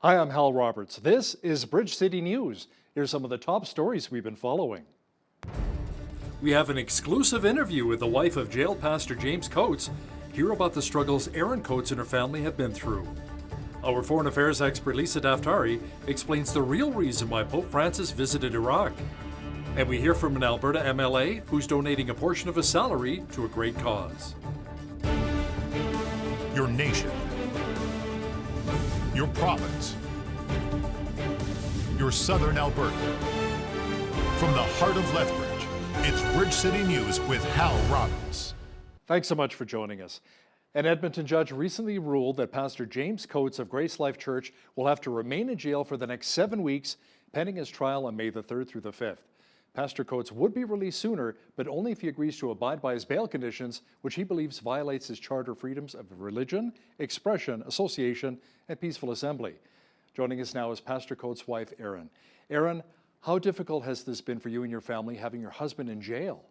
Hi, I'm Hal Roberts. This is Bridge City News. Here's some of the top stories we've been following. We have an exclusive interview with the wife of jailed Pastor James Coates. Hear about the struggles Erin Coates and her family have been through. Our foreign affairs expert Lisa Daftari explains the real reason why Pope Francis visited Iraq. And we hear from an Alberta MLA who's donating a portion of his salary to a great cause. Your nation, your province, your southern Alberta. From the heart of Lethbridge, it's Bridge City News with Hal Roberts. Thanks so much for joining us. An Edmonton judge recently ruled that Pastor James Coates of Grace Life Church will have to remain in jail for the next 7 weeks, pending his trial on May the 3rd through the 5th. Pastor Coates would be released sooner, but only if he agrees to abide by his bail conditions, which he believes violates his charter freedoms of religion, expression, association, and peaceful assembly. Joining us now is Pastor Coates' wife, Erin. Erin, how difficult has this been for you and your family, having your husband in jail?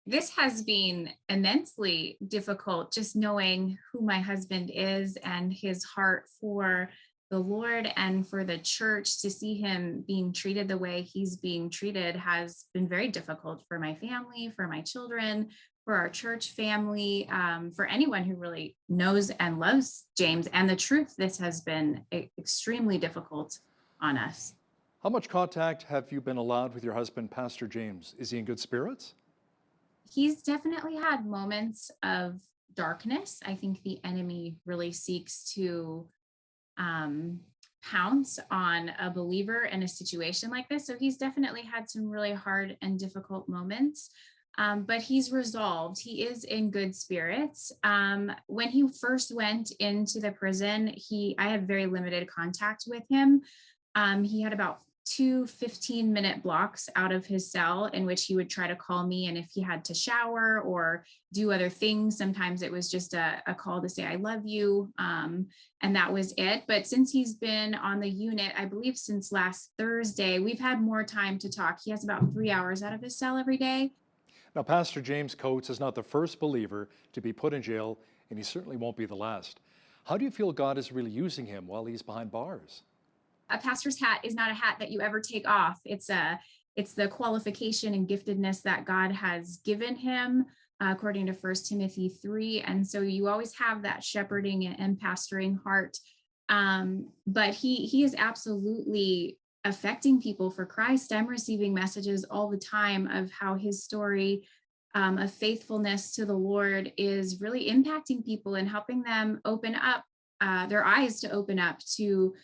This has been immensely difficult, just knowing who my husband is and his heart for the Lord and for the church. To see him being treated the way he's being treated has been very difficult for my family, for my children, for our church family, for anyone who really knows and loves James. And the truth, this has been extremely difficult on us. How much contact have you been allowed with your husband, Pastor James? Is he in good spirits? He's definitely had moments of darkness. I think the enemy really seeks to pounce on a believer in a situation like this. So he's definitely had some really hard and difficult moments, but he's resolved. He is in good spirits. When he first went into the prison, I had very limited contact with him. He had about 2 15-minute blocks out of his cell in which he would try to call me. And if he had to shower or do other things, sometimes it was just a call to say, I love you. And that was it. But since he's been on the unit, I believe since last Thursday, we've had more time to talk. He has about 3 hours out of his cell every day. Now, Pastor James Coates is not the first believer to be put in jail, and he certainly won't be the last. How do you feel God is really using him while he's behind bars? A pastor's hat is not a hat that you ever take off. It's the qualification and giftedness that God has given him, according to 1 Timothy 3. And so you always have that shepherding and pastoring heart. But he is absolutely affecting people for Christ. I'm receiving messages all the time of how his story of faithfulness to the Lord is really impacting people and helping them open up their eyes to open up to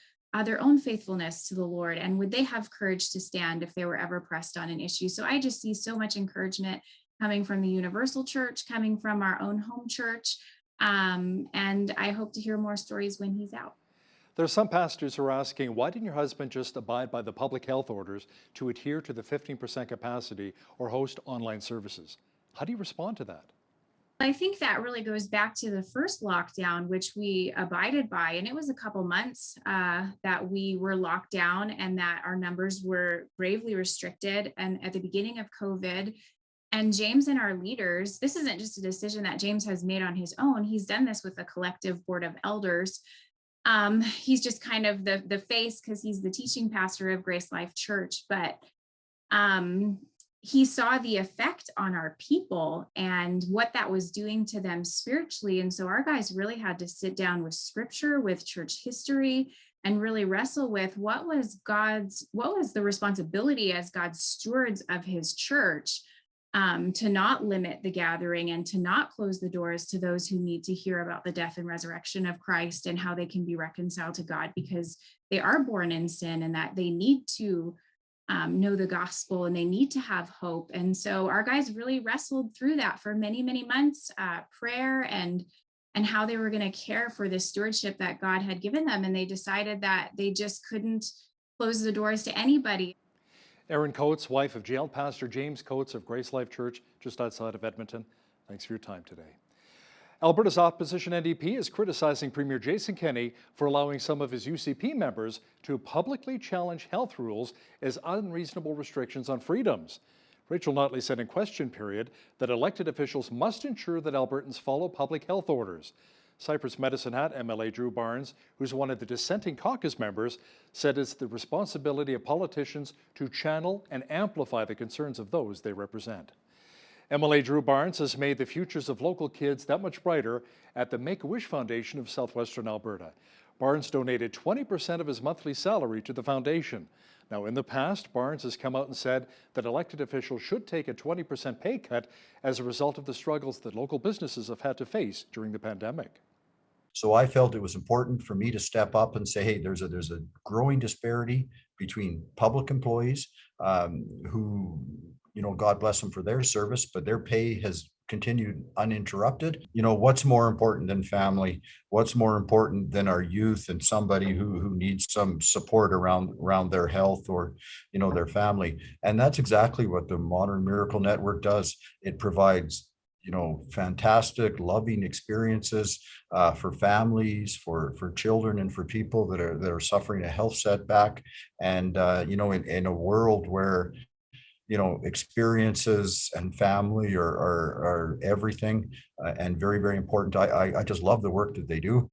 their own faithfulness to the Lord, and would they have courage to stand if they were ever pressed on an issue. So I just see so much encouragement coming from the Universal Church, coming from our own home church, and I hope to hear more stories when he's out. There are some pastors who are asking, why didn't your husband just abide by the public health orders to adhere to the 15% capacity or host online services? How do you respond to that? I think that really goes back to the first lockdown, which we abided by. And it was a couple months that we were locked down and that our numbers were gravely restricted. And at the beginning of COVID, and James and our leaders, this isn't just a decision that James has made on his own. He's done this with a collective board of elders. He's just kind of the face because he's the teaching pastor of Grace Life Church. But he saw the effect on our people and what that was doing to them spiritually. And so our guys really had to sit down with scripture, with church history, and really wrestle with what was the responsibility as God's stewards of his church, to not limit the gathering and to not close the doors to those who need to hear about the death and resurrection of Christ and how they can be reconciled to God because they are born in sin and that they need to know the gospel and they need to have hope. And so our guys really wrestled through that for many, many months, prayer and how they were going to care for the stewardship that God had given them. And they decided that they just couldn't close the doors to anybody. Erin Coates, wife of jailed Pastor James Coates of Grace Life Church, just outside of Edmonton. Thanks for your time today. Alberta's opposition NDP is criticizing Premier Jason Kenney for allowing some of his UCP members to publicly challenge health rules as unreasonable restrictions on freedoms. Rachel Notley said in question period that elected officials must ensure that Albertans follow public health orders. Cypress Medicine Hat MLA Drew Barnes, who's one of the dissenting caucus members, said it's the responsibility of politicians to channel and amplify the concerns of those they represent. MLA Drew Barnes has made the futures of local kids that much brighter at the Make-A-Wish Foundation of Southwestern Alberta. Barnes donated 20% of his monthly salary to the foundation. Now, in the past, Barnes has come out and said that elected officials should take a 20% pay cut as a result of the struggles that local businesses have had to face during the pandemic. So I felt it was important for me to step up and say, hey, there's a growing disparity between public employees who, God bless them for their service, but their pay has continued uninterrupted. What's more important than family? What's more important than our youth and somebody who needs some support around their health or, their family? And that's exactly what the Modern Miracle Network does. It provides fantastic, loving experiences for families, for children, and for people that are suffering a health setback. And in a world where experiences and family are everything and very, very important. I just love the work that they do.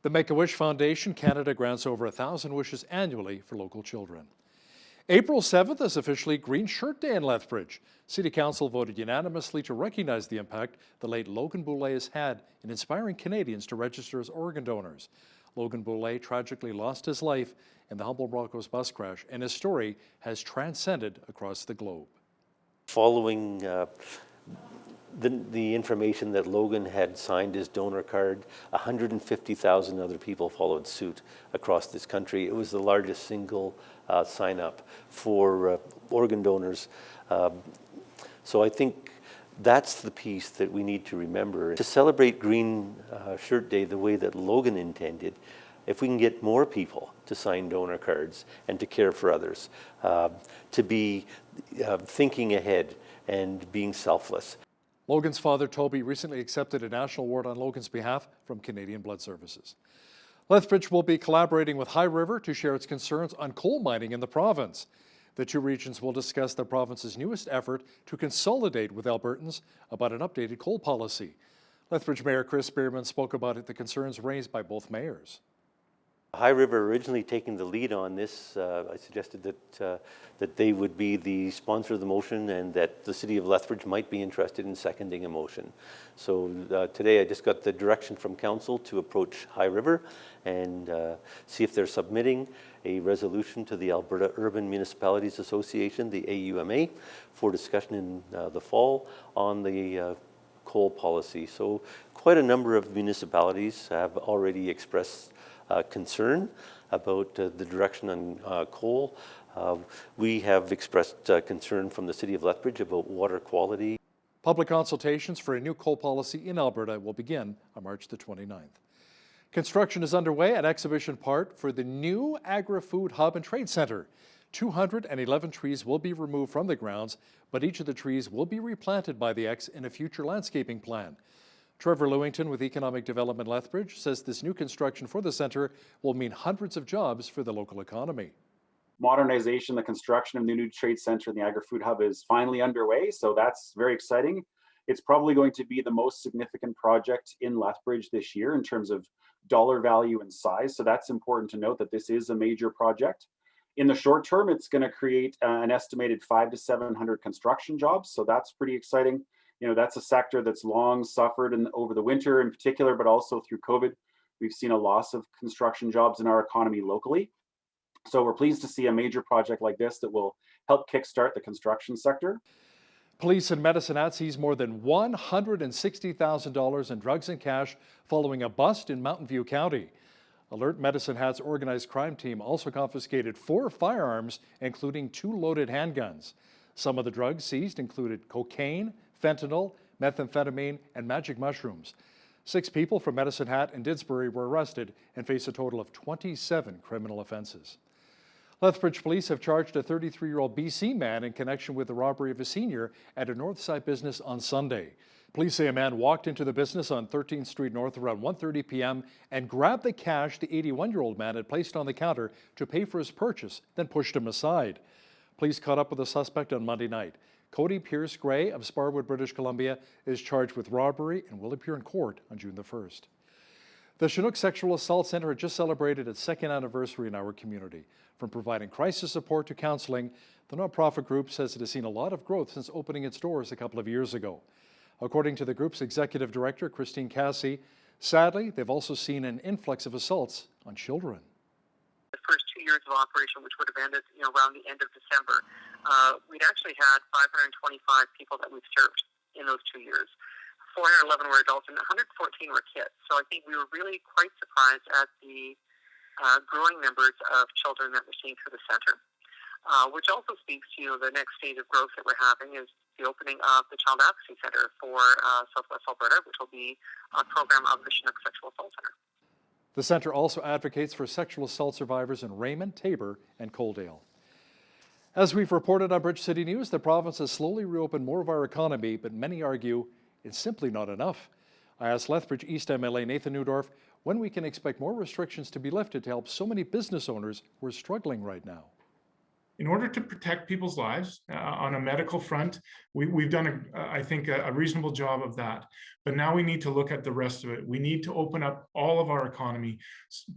The Make-A-Wish Foundation Canada grants over 1,000 wishes annually for local children. April 7th is officially Green Shirt Day in Lethbridge. City Council voted unanimously to recognize the impact the late Logan Boulay has had in inspiring Canadians to register as organ donors. Logan Boulay tragically lost his life in the Humboldt Broncos bus crash, and his story has transcended across the globe. Following the information that Logan had signed his donor card, 150,000 other people followed suit across this country. It was the largest single sign up for organ donors. So I think that's the piece that we need to remember. To celebrate Green Shirt Day the way that Logan intended, if we can get more people to sign donor cards and to care for others, to be thinking ahead and being selfless. Logan's father, Toby, recently accepted a national award on Logan's behalf from Canadian Blood Services. Lethbridge will be collaborating with High River to share its concerns on coal mining in the province. The two regions will discuss the province's newest effort to consolidate with Albertans about an updated coal policy. Lethbridge Mayor Chris Spearman spoke about the concerns raised by both mayors. High River originally taking the lead on this, I suggested that they would be the sponsor of the motion and that the City of Lethbridge might be interested in seconding a motion. So today I just got the direction from Council to approach High River and see if they're submitting a resolution to the Alberta Urban Municipalities Association, the AUMA, for discussion in the fall on the coal policy. So quite a number of municipalities have already expressed concern about the direction on coal. We have expressed concern from the City of Lethbridge about water quality. Public consultations for a new coal policy in Alberta will begin on March the 29th. Construction is underway at Exhibition Park for the new Agri-Food Hub and Trade Centre. 211 trees will be removed from the grounds, but each of the trees will be replanted by the X in a future landscaping plan. Trevor Lewington with Economic Development Lethbridge says this new construction for the centre will mean hundreds of jobs for the local economy. Modernization, the construction of the new trade center and the Agri-Food Hub is finally underway, so that's very exciting. It's probably going to be the most significant project in Lethbridge this year in terms of dollar value and size, so that's important to note that this is a major project. In the short term, it's going to create an estimated 500 to 700 construction jobs, so that's pretty exciting. That's a sector that's long suffered over the winter in particular, but also through COVID. We've seen a loss of construction jobs in our economy locally. So we're pleased to see a major project like this that will help kickstart the construction sector. Police in Medicine Hat seized more than $160,000 in drugs and cash following a bust in Mountain View County. Alert Medicine Hat's organized crime team also confiscated 4 firearms, including 2 loaded handguns. Some of the drugs seized included cocaine, fentanyl, methamphetamine, and magic mushrooms. 6 people from Medicine Hat and Didsbury were arrested and face a total of 27 criminal offenses. Lethbridge police have charged a 33-year-old BC man in connection with the robbery of a senior at a Northside business on Sunday. Police say a man walked into the business on 13th Street North around 1:30 p.m. and grabbed the cash the 81-year-old man had placed on the counter to pay for his purchase, then pushed him aside. Police caught up with the suspect on Monday night. Cody Pierce Gray of Sparwood, British Columbia, is charged with robbery and will appear in court on June the 1st. The Chinook Sexual Assault Centre had just celebrated its second anniversary in our community. From providing crisis support to counselling, the nonprofit group says it has seen a lot of growth since opening its doors a couple of years ago. According to the group's executive director, Christine Cassie, sadly, they've also seen an influx of assaults on children. The first 2 years of operation, which would have ended around the end of December, we'd actually had 525 people that we've served in those 2 years. 411 were adults and 114 were kids. So I think we were really quite surprised at the growing numbers of children that we're seeing through the center, which also speaks to the next stage of growth that we're having is the opening of the Child Advocacy Center for Southwest Alberta, which will be a program of the Chinook Sexual Assault Center. The centre also advocates for sexual assault survivors in Raymond, Tabor, and Coaldale. As we've reported on Bridge City News, the province has slowly reopened more of our economy, but many argue it's simply not enough. I asked Lethbridge East MLA Nathan Newdorf when we can expect more restrictions to be lifted to help so many business owners who are struggling right now. In order to protect people's lives on a medical front, we've done, I think, a reasonable job of that. But now we need to look at the rest of it. We need to open up all of our economy.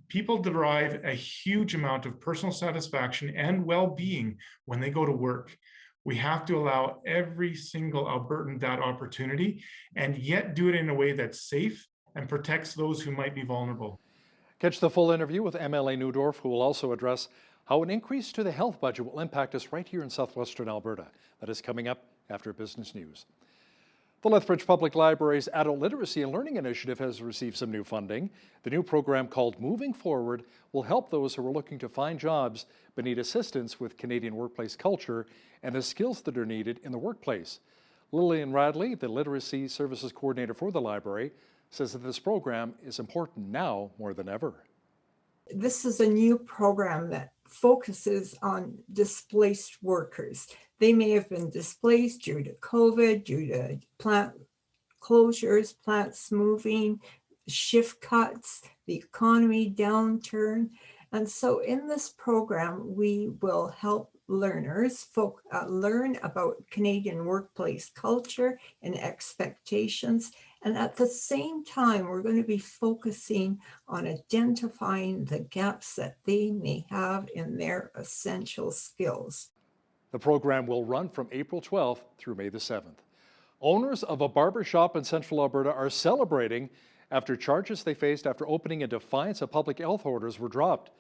People derive a huge amount of personal satisfaction and well-being when they go to work. We have to allow every single Albertan that opportunity and yet do it in a way that's safe and protects those who might be vulnerable. Catch the full interview with MLA Newdorf, who will also address how an increase to the health budget will impact us right here in southwestern Alberta. That is coming up after business news. The Lethbridge Public Library's Adult Literacy and Learning Initiative has received some new funding. The new program, called Moving Forward, will help those who are looking to find jobs but need assistance with Canadian workplace culture and the skills that are needed in the workplace. Lillian Radley, the Literacy Services Coordinator for the library, says that this program is important now more than ever. This is a new program that focuses on displaced workers. They may have been displaced due to COVID, due to plant closures, plants moving, shift cuts, the economy downturn. And so in this program, we will help learners learn about Canadian workplace culture and expectations. And at the same time, we're going to be focusing on identifying the gaps that they may have in their essential skills. The program will run from April 12th through May the 7th. Owners of a barber shop in central Alberta are celebrating after charges they faced after opening in defiance of public health orders were dropped.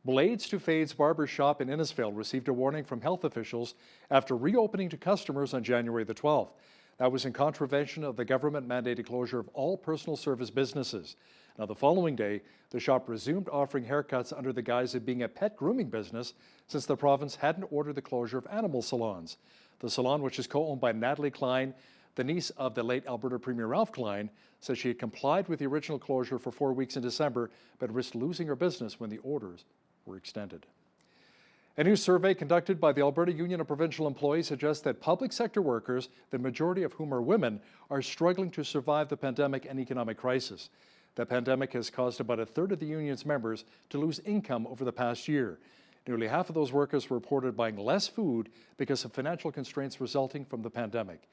Blades to Fades barber shop in Innisfail received a warning from health officials after reopening to customers on January the 12th. That was in contravention of the government-mandated closure of all personal service businesses. Now, the following day, the shop resumed offering haircuts under the guise of being a pet grooming business since the province hadn't ordered the closure of animal salons. The salon, which is co-owned by Natalie Klein, the niece of the late Alberta Premier Ralph Klein, says she had complied with the original closure for 4 weeks in December, but risked losing her business when the orders were extended. A new survey conducted by the Alberta Union of Provincial Employees suggests that public sector workers, the majority of whom are women, are struggling to survive the pandemic and economic crisis. The pandemic has caused about a third of the union's members to lose income over the past year. Nearly half of those workers were reported buying less food because of financial constraints resulting from the pandemic.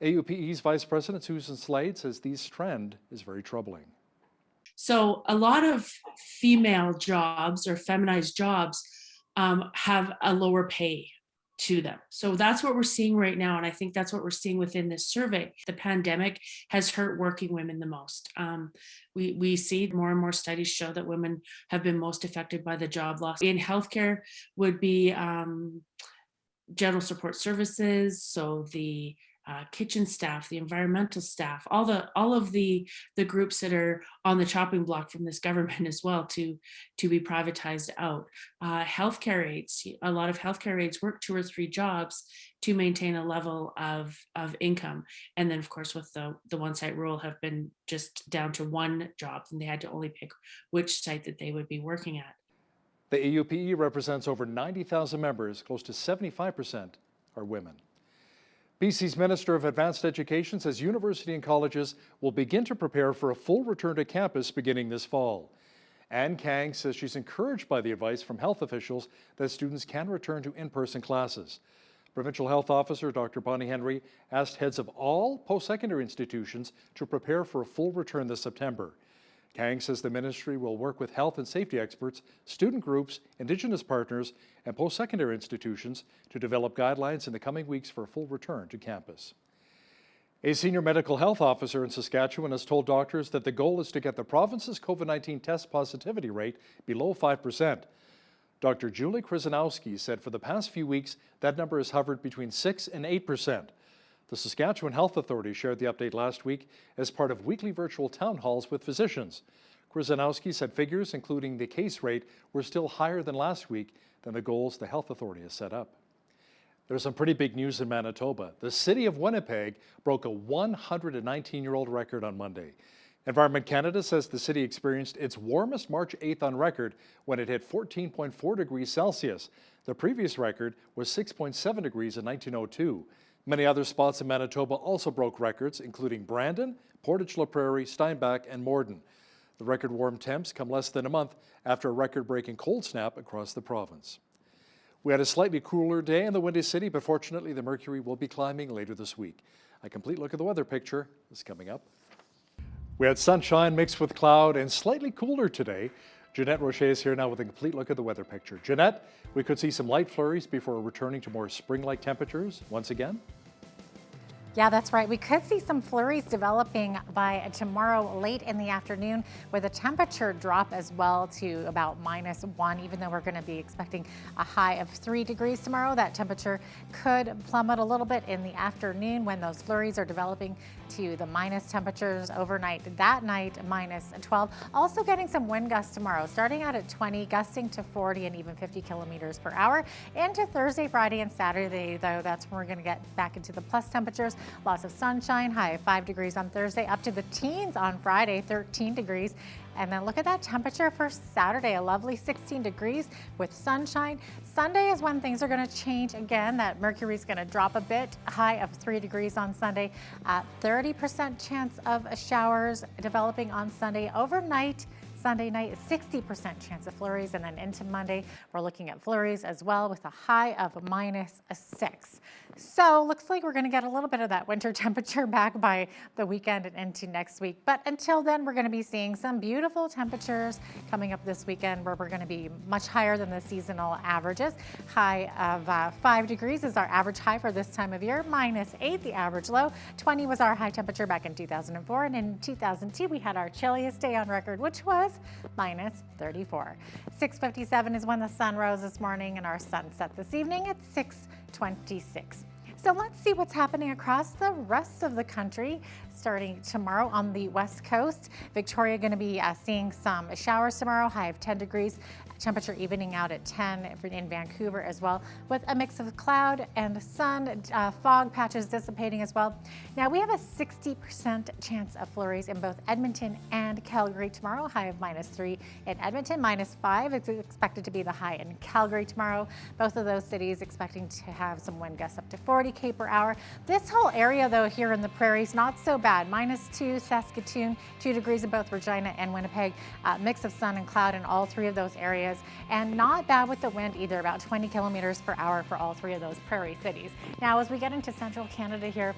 AUPE's Vice President Susan Slade says this trend is very troubling. So a lot of female jobs or feminized jobs have a lower pay to them. So that's what we're seeing right now. And I think that's what we're seeing within this survey. The pandemic has hurt working women the most. We see more and more studies show that women have been most affected by the job loss. In healthcare would be general support services, so the kitchen staff, the environmental staff, all of the groups that are on the chopping block from this government as well to be privatized out. Healthcare aides, a lot of healthcare aides work 2 or 3 jobs to maintain a level of income. And then of course with the one site rule have been just down to 1 job, and they had to only pick which site that they would be working at. The AUPE represents over 90,000 members, close to 75% are women. BC's Minister of Advanced Education says university and colleges will begin to prepare for a full return to campus beginning this fall. Anne Kang says she's encouraged by the advice from health officials that students can return to in-person classes. Provincial Health Officer Dr. Bonnie Henry asked heads of all post-secondary institutions to prepare for a full return this September. Kang says the ministry will work with health and safety experts, student groups, Indigenous partners, and post-secondary institutions to develop guidelines in the coming weeks for a full return to campus. A senior medical health officer in Saskatchewan has told doctors that the goal is to get the province's COVID-19 test positivity rate below 5%. Dr. Julie Krzyzanowski said for the past few weeks, that number has hovered between 6 and 8%. The Saskatchewan Health Authority shared the update last week as part of weekly virtual town halls with physicians. Krzyzanowski said figures, including the case rate, were still higher than last week than the goals the health authority has set up. There's some pretty big news in Manitoba. The city of Winnipeg broke a 119-year-old record on Monday. Environment Canada says the city experienced its warmest March 8th on record when it hit 14.4 degrees Celsius. The previous record was 6.7 degrees in 1902. Many other spots in Manitoba also broke records, including Brandon, Portage La Prairie, Steinbach, and Morden. The record warm temps come less than a month after a record-breaking cold snap across the province. We had a slightly cooler day in the Windy City, but fortunately the mercury will be climbing later this week. A complete look at the weather picture is coming up. We had sunshine mixed with cloud and slightly cooler today. Jeanette Rocher is here now with a complete look at the weather picture. Jeanette, we could see some light flurries before returning to more spring-like temperatures once again. Yeah, that's right. We could see some flurries developing by tomorrow late in the afternoon with a temperature drop as well to about -1, even though we're going to be expecting a high of 3 degrees tomorrow. That temperature could plummet a little bit in the afternoon when those flurries are developing to the minus temperatures overnight. That night, -12. Also getting some wind gusts tomorrow, starting out at 20, gusting to 40 and even 50 kilometers per hour. Into Thursday, Friday, and Saturday, though, that's when we're going to get back into the plus temperatures. Lots of sunshine, high of 5 degrees on Thursday, up to the teens on Friday, 13 degrees. And then look at that temperature for Saturday, a lovely 16 degrees with sunshine. Sunday is when things are going to change again. That mercury is going to drop a bit, high of 3 degrees on Sunday. 30% chance of showers developing on Sunday. Overnight, Sunday night, 60% chance of flurries. And then into Monday, we're looking at flurries as well with a high of -6. So looks like we're going to get a little bit of that winter temperature back by the weekend and into next week. But until then, we're going to be seeing some beautiful temperatures coming up this weekend where we're going to be much higher than the seasonal averages. High of 5 degrees is our average high for this time of year, -8 the average low. 20 was our high temperature back in 2004. And in 2002, we had our chilliest day on record, which was -34. 6:57 is when the sun rose this morning and our sunset this evening at 6:26. So let's see what's happening across the rest of the country. Starting tomorrow on the west coast, Victoria going to be seeing some showers tomorrow, high of 10 degrees. Temperature evening out at 10 in Vancouver as well, with a mix of cloud and sun, fog patches dissipating as well. Now we have a 60% chance of flurries in both Edmonton and Calgary tomorrow, high of -3 in Edmonton, -5. It's expected to be the high in Calgary tomorrow. Both of those cities expecting to have some wind gusts up to 40 km per hour. This whole area though here in the prairies, not so bad. -2 Saskatoon, 2 degrees in both Regina and Winnipeg. Mix of sun and cloud in all three of those areas. And not bad with the wind either, about 20 kilometers per hour for all three of those prairie cities. Now, as we get into central Canada here,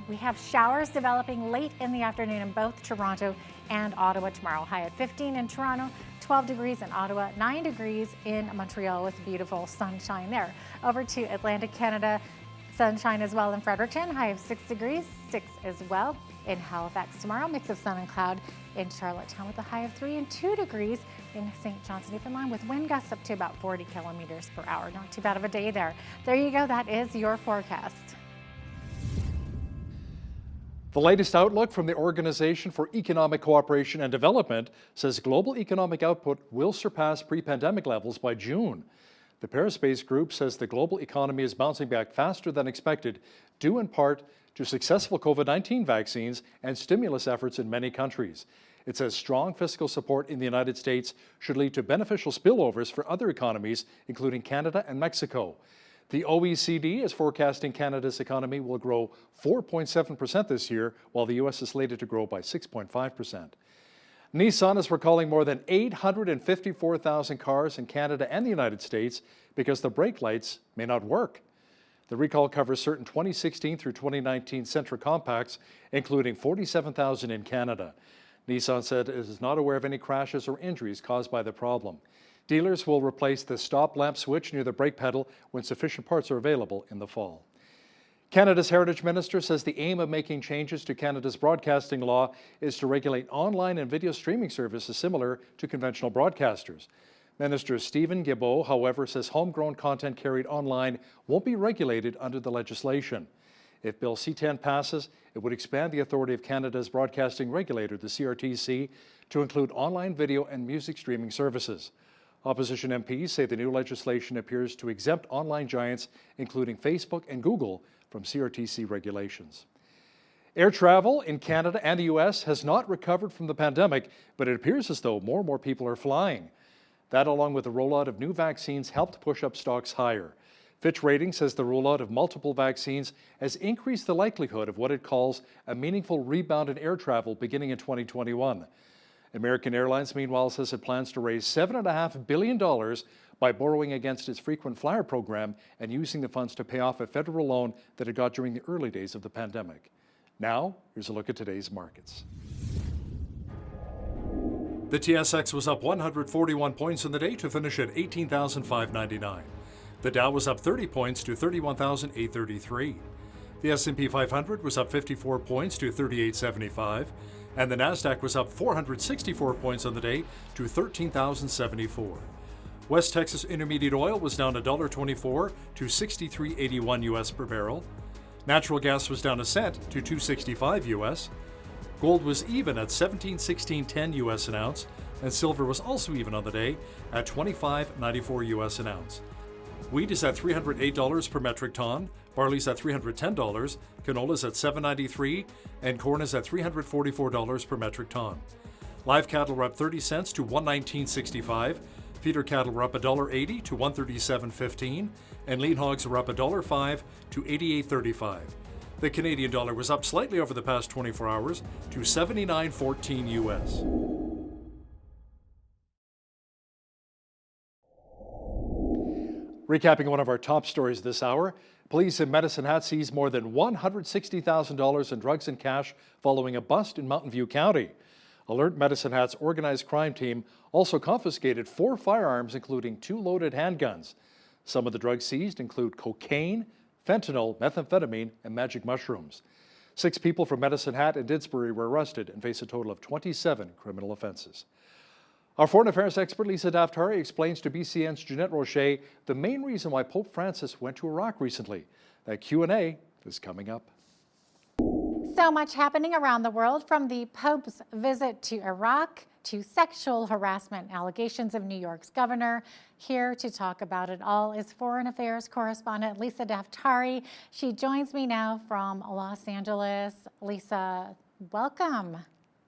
we have showers developing late in the afternoon in both Toronto and Ottawa tomorrow. High at 15 in Toronto, 12 degrees in Ottawa, 9 degrees in Montreal with beautiful sunshine there. Over to Atlantic Canada, sunshine as well in Fredericton, high of 6 degrees, 6 as well in Halifax tomorrow. Mix of sun and cloud in Charlottetown with a high of 3 and 2 degrees in St. John's, Newfoundland with wind gusts up to about 40 kilometers per hour. Not too bad of a day there. There you go. That is your forecast. The latest outlook from the Organization for Economic Cooperation and Development says global economic output will surpass pre-pandemic levels by June. The Paris-based group says the global economy is bouncing back faster than expected, due in part to successful COVID-19 vaccines and stimulus efforts in many countries. It says strong fiscal support in the United States should lead to beneficial spillovers for other economies, including Canada and Mexico. The OECD is forecasting Canada's economy will grow 4.7% this year, while the U.S. is slated to grow by 6.5%. Nissan is recalling more than 854,000 cars in Canada and the United States because the brake lights may not work. The recall covers certain 2016 through 2019 Sentra compacts, including 47,000 in Canada. Nissan said it is not aware of any crashes or injuries caused by the problem. Dealers will replace the stop lamp switch near the brake pedal when sufficient parts are available in the fall. Canada's Heritage Minister says the aim of making changes to Canada's broadcasting law is to regulate online and video streaming services similar to conventional broadcasters. Minister Stephen Guilbeault, however, says homegrown content carried online won't be regulated under the legislation. If Bill C-10 passes, it would expand the authority of Canada's broadcasting regulator, the CRTC, to include online video and music streaming services. Opposition MPs say the new legislation appears to exempt online giants, including Facebook and Google, from CRTC regulations. Air travel in Canada and the U.S. has not recovered from the pandemic, but it appears as though more and more people are flying. That, along with the rollout of new vaccines, helped push up stocks higher. Fitch Ratings says the rollout of multiple vaccines has increased the likelihood of what it calls a meaningful rebound in air travel beginning in 2021. American Airlines, meanwhile, says it plans to raise $7.5 billion by borrowing against its frequent flyer program and using the funds to pay off a federal loan that it got during the early days of the pandemic. Now, here's a look at today's markets. The TSX was up 141 points in the day to finish at 18,599. The Dow was up 30 points to 31,833. The S&P 500 was up 54 points to 3875, and the Nasdaq was up 464 points on the day to 13,074. West Texas Intermediate Oil was down $1.24 to 63.81 US per barrel. Natural gas was down a cent to 2.65 US. Gold was even at 17.1610 US an ounce, and silver was also even on the day at 25.94 US an ounce. Wheat is at $308 per metric ton, barley's at $310, canola's at $7.93, and corn is at $344 per metric ton. Live cattle were up 30 cents to $119.65, feeder cattle were up $1.80 to $137.15, and lean hogs were up $1.05 to $88.35. The Canadian dollar was up slightly over the past 24 hours to 79.14 US. Recapping one of our top stories this hour, police in Medicine Hat seized more than $160,000 in drugs and cash following a bust in Mountain View County. Alert Medicine Hat's organized crime team also confiscated 4 firearms, including 2 loaded handguns. Some of the drugs seized include cocaine, fentanyl, methamphetamine, and magic mushrooms. 6 people from Medicine Hat and Didsbury were arrested and face a total of 27 criminal offenses. Our foreign affairs expert Lisa Daftari explains to BCN's Jeanette Rocher the main reason why Pope Francis went to Iraq recently. That Q&A is coming up. So much happening around the world, from the Pope's visit to Iraq to sexual harassment allegations of New York's governor. Here to talk about it all is foreign affairs correspondent Lisa Daftari. She joins me now from Los Angeles. Lisa, welcome.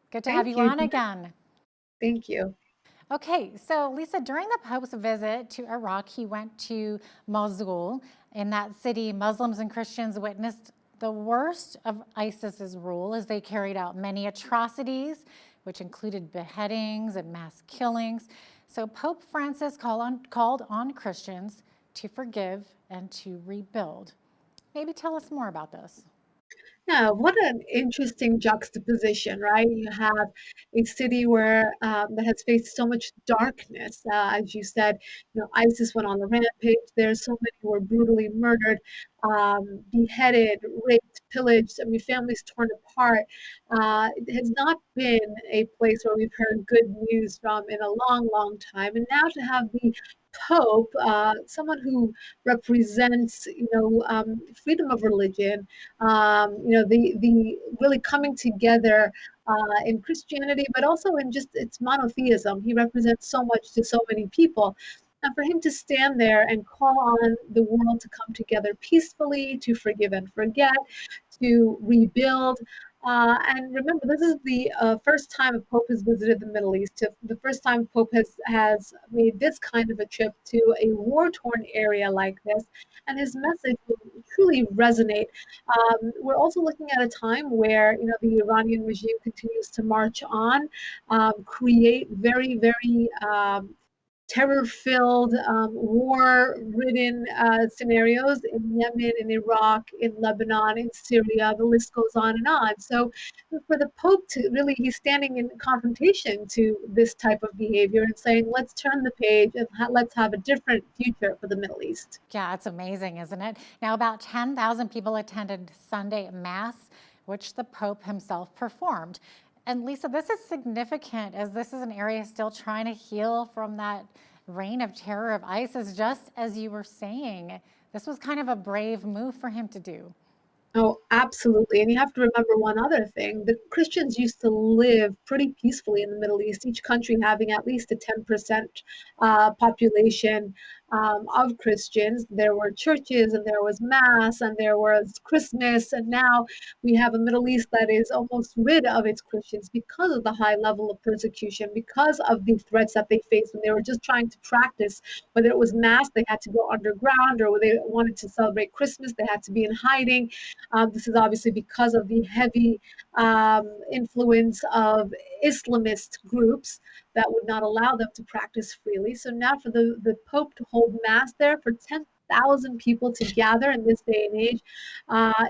Good to have you on again. Thank you. Okay, so Lisa, during the Pope's visit to Iraq, he went to Mosul. In that city, Muslims and Christians witnessed the worst of ISIS's rule as they carried out many atrocities, which included beheadings and mass killings. So Pope Francis called on Christians to forgive and to rebuild. Maybe tell us more about this. Yeah, what an interesting juxtaposition, right? You have a city where that has faced so much darkness. As you said, ISIS went on the rampage. There's so many who were brutally murdered, beheaded, raped, pillaged. I mean, families torn apart. It has not been a place where we've heard good news from in a long, long time. And now to have the Pope, someone who represents, freedom of religion, the really coming together in Christianity, but also in just its monotheism. He represents so much to so many people. And for him to stand there and call on the world to come together peacefully, to forgive and forget, to rebuild. And remember, this is the first time a Pope has visited the Middle East, the first time Pope has made this kind of a trip to a war-torn area like this, and his message will truly resonate. We're also looking at a time where, the Iranian regime continues to march on, create very, very terror-filled, war-ridden scenarios in Yemen, in Iraq, in Lebanon, in Syria. The list goes on and on. So for the Pope to really, he's standing in confrontation to this type of behavior and saying, let's turn the page and let's have a different future for the Middle East. Yeah, it's amazing, isn't it? Now, about 10,000 people attended Sunday Mass, which the Pope himself performed. And Lisa, this is significant as this is an area still trying to heal from that reign of terror of ISIS, just as you were saying. This was kind of a brave move for him to do. Oh, absolutely. And you have to remember one other thing. The Christians used to live pretty peacefully in the Middle East, each country having at least a 10% population of Christians. There were churches and there was Mass and there was Christmas. And now we have a Middle East that is almost rid of its Christians because of the high level of persecution, because of the threats that they faced when they were just trying to practice. Whether it was Mass, they had to go underground, or they wanted to celebrate Christmas, they had to be in hiding. This is obviously because of the heavy influence of Islamist groups that would not allow them to practice freely. So now for the Pope to hold Mass there for 10,000 people to gather in this day and age,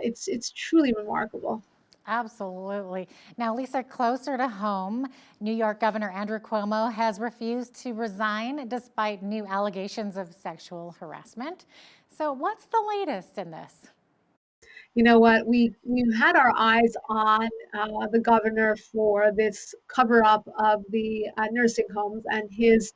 it's truly remarkable. Absolutely. Now, Lisa, closer to home, New York Governor Andrew Cuomo has refused to resign despite new allegations of sexual harassment. So what's the latest in this? You know what, we had our eyes on the governor for this cover up of the nursing homes and his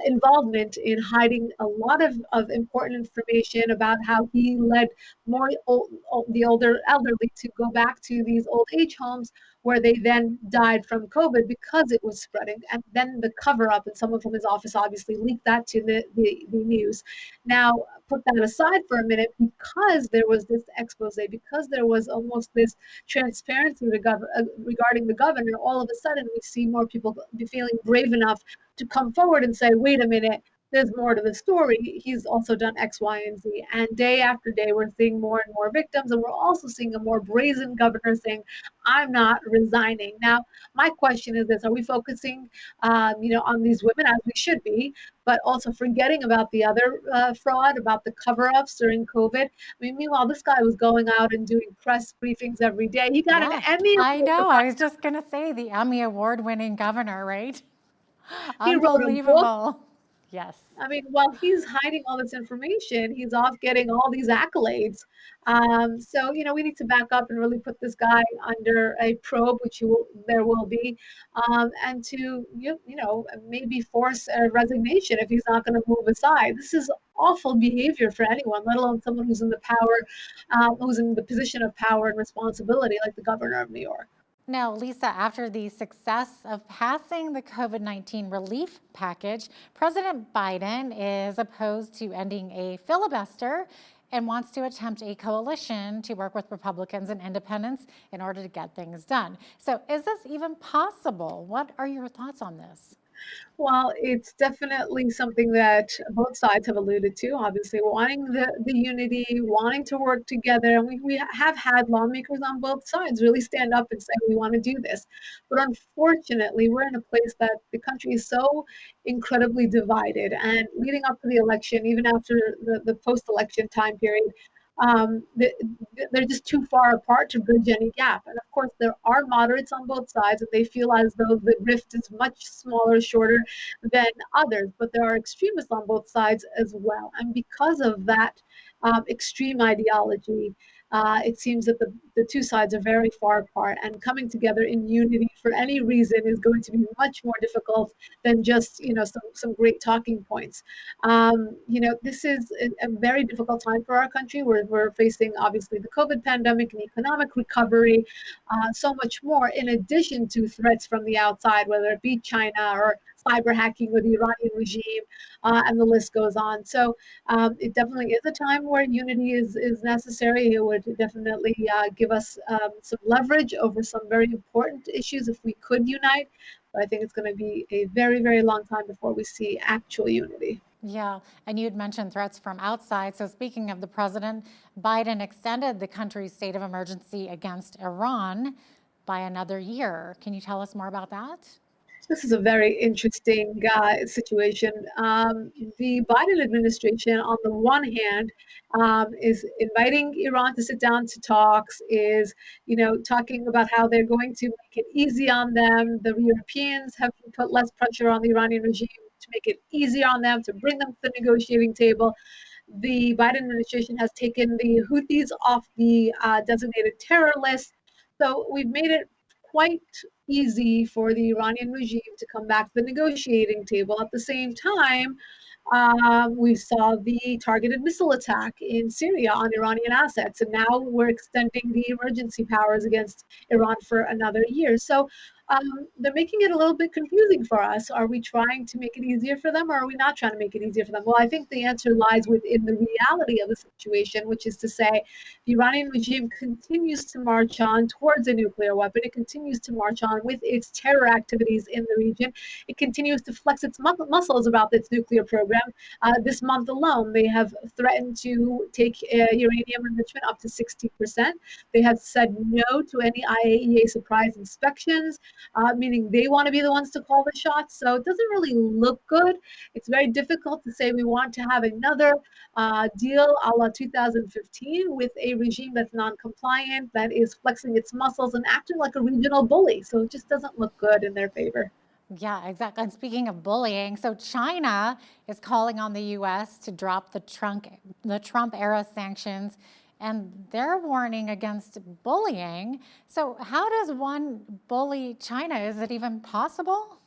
involvement in hiding a lot of important information about how he led the elderly to go back to these old age homes where they then died from COVID because it was spreading. And then the cover up, and someone from his office obviously leaked that to the news. Now, put that aside for a minute, because there was this expose, because there was almost this transparency regarding the governor, all of a sudden we see more people feeling brave enough to come forward and say, wait a minute, there's more to the story. He's also done X, Y, and Z. And day after day, we're seeing more and more victims. And we're also seeing a more brazen governor saying, I'm not resigning. Now, my question is this: are we focusing, on these women, as we should be, but also forgetting about the other fraud, about the cover-ups during COVID? I mean, meanwhile, this guy was going out and doing press briefings every day. He got an Emmy. I know. I was just going to say the Emmy award-winning governor, right? He wrote a book. Unbelievable. Yes. I mean, while he's hiding all this information, he's off getting all these accolades. So, we need to back up and really put this guy under a probe, which there will be, and to, maybe force a resignation if he's not going to move aside. This is awful behavior for anyone, let alone someone who's in the who's in the position of power and responsibility, like the governor of New York. Now, Lisa, after the success of passing the COVID-19 relief package, President Biden is opposed to ending a filibuster and wants to attempt a coalition to work with Republicans and independents in order to get things done. So is this even possible? What are your thoughts on this? Well, it's definitely something that both sides have alluded to, obviously wanting the unity, wanting to work together. And we have had lawmakers on both sides really stand up and say, we want to do this. But unfortunately, we're in a place that the country is so incredibly divided. And leading up to the election, even after the post-election time period, they're just too far apart to bridge any gap. And of course, there are moderates on both sides, and they feel as though the rift is much smaller, shorter than others. But there are extremists on both sides as well. And because of that extreme ideology, it seems that the two sides are very far apart, and coming together in unity for any reason is going to be much more difficult than just some great talking points. This is a very difficult time for our country. We're facing obviously the COVID pandemic and economic recovery, so much more, in addition to threats from the outside, whether it be China or cyber hacking with the Iranian regime, and the list goes on. So it definitely is a time where unity is necessary. It would definitely give us some leverage over some very important issues if we could unite. But I think it's going to be a very, very long time before we see actual unity. Yeah, and you'd mentioned threats from outside. So speaking of the president, Biden extended the country's state of emergency against Iran by another year. Can you tell us more about that? This is a very interesting situation. The Biden administration, on the one hand, is inviting Iran to sit down to talks, is, talking about how they're going to make it easy on them. The Europeans have put less pressure on the Iranian regime to make it easier on them, to bring them to the negotiating table. The Biden administration has taken the Houthis off the designated terror list. So we've made it quite easy for the Iranian regime to come back to the negotiating table. At the same time, we saw the targeted missile attack in Syria on Iranian assets, and now we're extending the emergency powers against Iran for another year. So they're making it a little bit confusing for us. Are we trying to make it easier for them, or are we not trying to make it easier for them? Well, I think the answer lies within the reality of the situation, which is to say the Iranian regime continues to march on towards a nuclear weapon. It continues to march on with its terror activities in the region. It continues to flex its muscles about its nuclear program. This month alone, they have threatened to take uranium enrichment up to 60%. They have said no to any IAEA surprise inspections, meaning they want to be the ones to call the shots. So it doesn't really look good. It's very difficult to say we want to have another deal a la 2015 with a regime that's non-compliant, that is flexing its muscles and acting like a regional bully. So it just doesn't look good in their favor. Yeah, exactly. And speaking of bullying, so China is calling on the U.S. to drop the Trump-era sanctions, and they're warning against bullying. So how does one bully China? Is it even possible?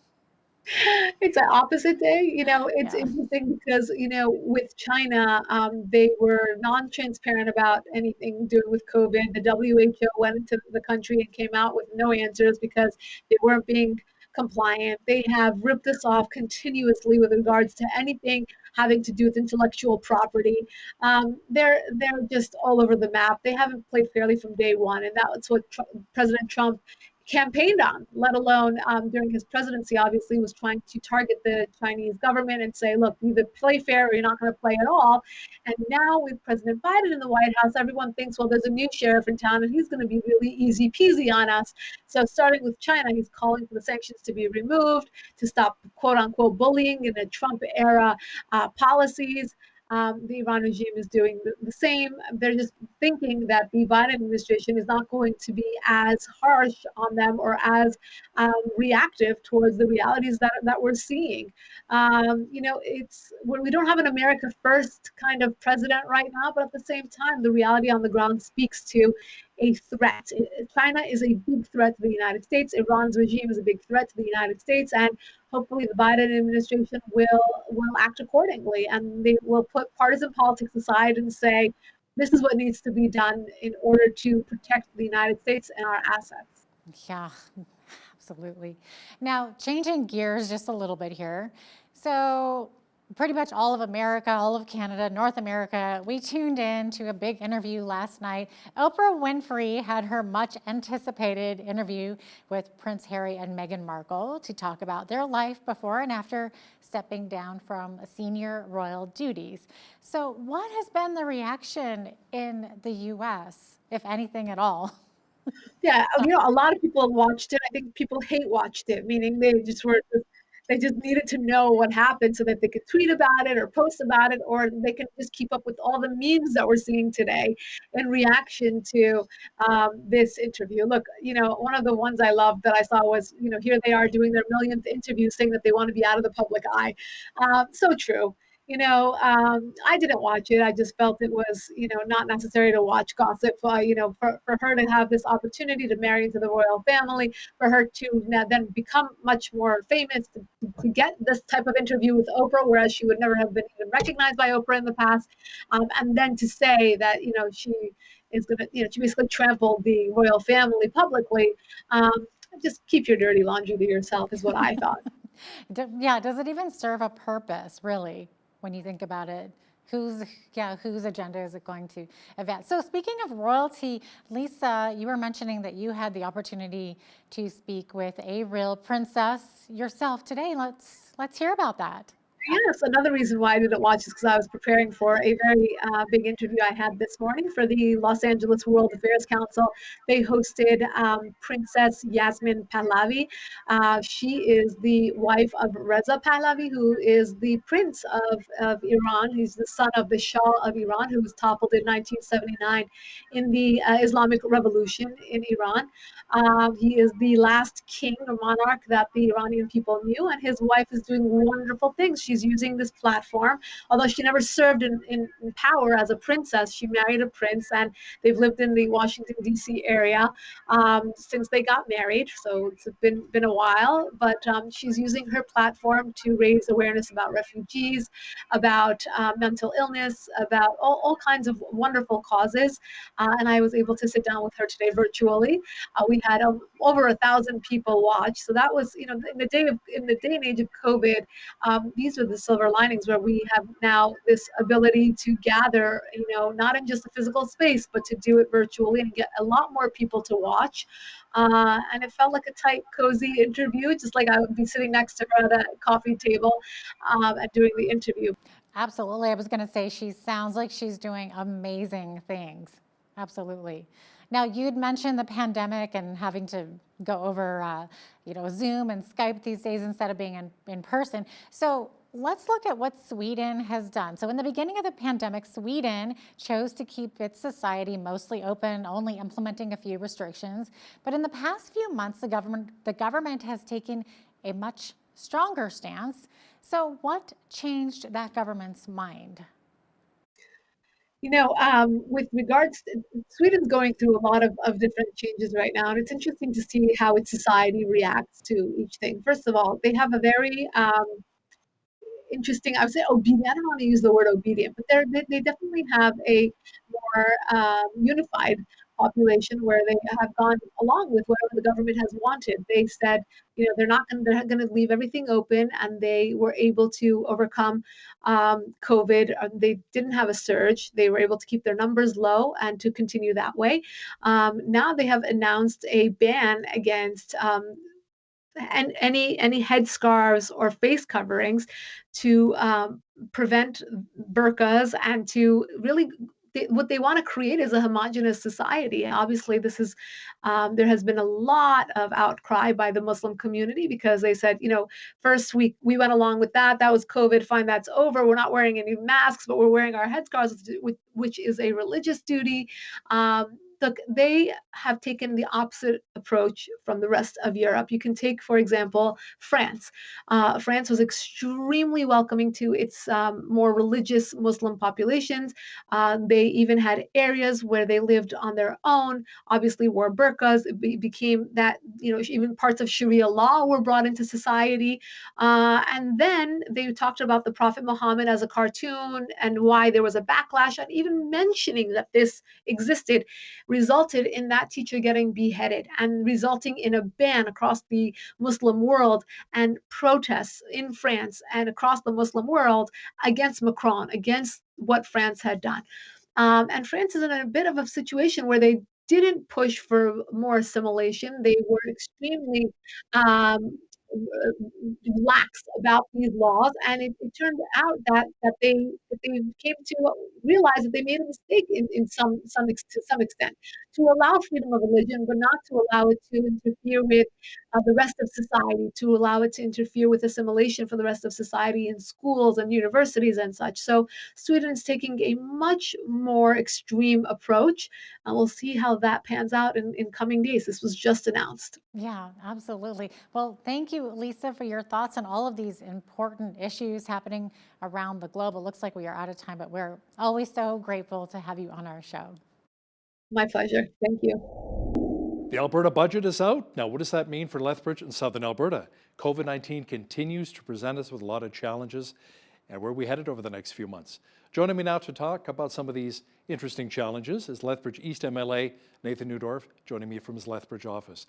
It's an opposite day. It's interesting because, with China, they were non-transparent about anything doing with COVID. The WHO went into the country and came out with no answers because they weren't being compliant. They have ripped us off continuously with regards to anything having to do with intellectual property. They're just all over the map. They haven't played fairly from day one, and that's what President Trump campaigned on, let alone during his presidency, obviously was trying to target the Chinese government and say, look, you either play fair or you're not going to play at all. And now with President Biden in the White House, everyone thinks, well, there's a new sheriff in town and he's going to be really easy peasy on us. So starting with China, he's calling for the sanctions to be removed, to stop quote unquote bullying in the Trump era policies. The Iran regime is doing the same. They're just thinking that the Biden administration is not going to be as harsh on them or as reactive towards the realities that we're seeing. We don't have an America first kind of president right now, but at the same time, the reality on the ground speaks to a threat. China is a big threat to the United States. Iran's regime is a big threat to the United States, and hopefully the Biden administration will act accordingly, and they will put partisan politics aside and say, this is what needs to be done in order to protect the United States and our assets. Yeah, absolutely. Now, changing gears just a little bit here. So pretty much all of America, all of Canada, North America, we tuned in to a big interview last night. Oprah Winfrey had her much anticipated interview with Prince Harry and Meghan Markle to talk about their life before and after stepping down from senior royal duties. So what has been the reaction in the US, if anything at all? Yeah, a lot of people watched it. I think people hate watched it, meaning they just needed to know what happened so that they could tweet about it or post about it, or they can just keep up with all the memes that we're seeing today in reaction to this interview. Look, one of the ones I loved that I saw was, here they are doing their millionth interview saying that they want to be out of the public eye. So true. I didn't watch it. I just felt it was, not necessary to watch gossip. For her to have this opportunity to marry into the royal family, for her to then become much more famous, to get this type of interview with Oprah, whereas she would never have been even recognized by Oprah in the past, and then to say that, she is going to, she basically trampled the royal family publicly. Just keep your dirty laundry to yourself is what I thought. Yeah, does it even serve a purpose, really? When you think about it, whose agenda is it going to advance? So speaking of royalty, Lisa, you were mentioning that you had the opportunity to speak with a real princess yourself today. Let's hear about that. Yes, another reason why I didn't watch is because I was preparing for a very big interview I had this morning for the Los Angeles World Affairs Council. They hosted Princess Yasmin Pahlavi. She is the wife of Reza Pahlavi, who is the prince of Iran. He's the son of the Shah of Iran, who was toppled in 1979 in the Islamic Revolution in Iran. He is the last king or monarch that the Iranian people knew, and his wife is doing wonderful things. She's using this platform, although she never served in power as a princess. She married a prince, and they've lived in the Washington, D.C. area since they got married. So it's been a while, but she's using her platform to raise awareness about refugees, about mental illness, about all kinds of wonderful causes. And I was able to sit down with her today virtually. We had over 1,000 people watch. So that was, in the day and age of COVID, these are the silver linings where we have now this ability to gather, not in just a physical space, but to do it virtually and get a lot more people to watch. And it felt like a tight, cozy interview, just like I would be sitting next to her at a coffee table and doing the interview. Absolutely. I was going to say, she sounds like she's doing amazing things. Absolutely. Now, you'd mentioned the pandemic and having to go over, Zoom and Skype these days instead of being in person. So let's look at what Sweden has done. So in the beginning of the pandemic, Sweden chose to keep its society mostly open, only implementing a few restrictions. But in the past few months, the government has taken a much stronger stance. So what changed that government's mind? With regards to Sweden's going through a lot of different changes right now, and it's interesting to see how its society reacts to each thing. First of all, they have a very interesting, I would say obedient, I don't want to use the word obedient, but they definitely have a more unified population where they have gone along with whatever the government has wanted. They said, they're going to leave everything open, and they were able to overcome COVID. They didn't have a surge. They were able to keep their numbers low and to continue that way. Now they have announced a ban against and any headscarves or face coverings to prevent burqas and to really what they want to create is a homogenous society. Obviously, this is there has been a lot of outcry by the Muslim community because they said, first we went along with that. That was COVID. Fine, that's over. We're not wearing any masks, but we're wearing our headscarves, which is a religious duty. Look, they have taken the opposite approach from the rest of Europe. You can take, for example, France. France was extremely welcoming to its more religious Muslim populations. They even had areas where they lived on their own, obviously wore burqas. It became that, even parts of Sharia law were brought into society. And then they talked about the Prophet Muhammad as a cartoon and why there was a backlash, and even mentioning that this existed resulted in that teacher getting beheaded and resulting in a ban across the Muslim world and protests in France and across the Muslim world against Macron, against what France had done. And France is in a bit of a situation where they didn't push for more assimilation. They were extremely lax about these laws, and it turned out that they came to realize that they made a mistake to some extent, to allow freedom of religion, but not to allow it to interfere with the rest of society, to allow it to interfere with assimilation for the rest of society in schools and universities and such. So Sweden is taking a much more extreme approach, and we'll see how that pans out in coming days. This was just announced. Yeah, absolutely. Well, thank you, Lisa, for your thoughts on all of these important issues happening around the globe. It looks like we are out of time, but we're always so grateful to have you on our show. My pleasure. Thank you. The Alberta budget is out. Now, what does that mean for Lethbridge and Southern Alberta? COVID-19 continues to present us with a lot of challenges, and where are we headed over the next few months? Joining me now to talk about some of these interesting challenges is Lethbridge East MLA Nathan Newdorf, joining me from his Lethbridge office.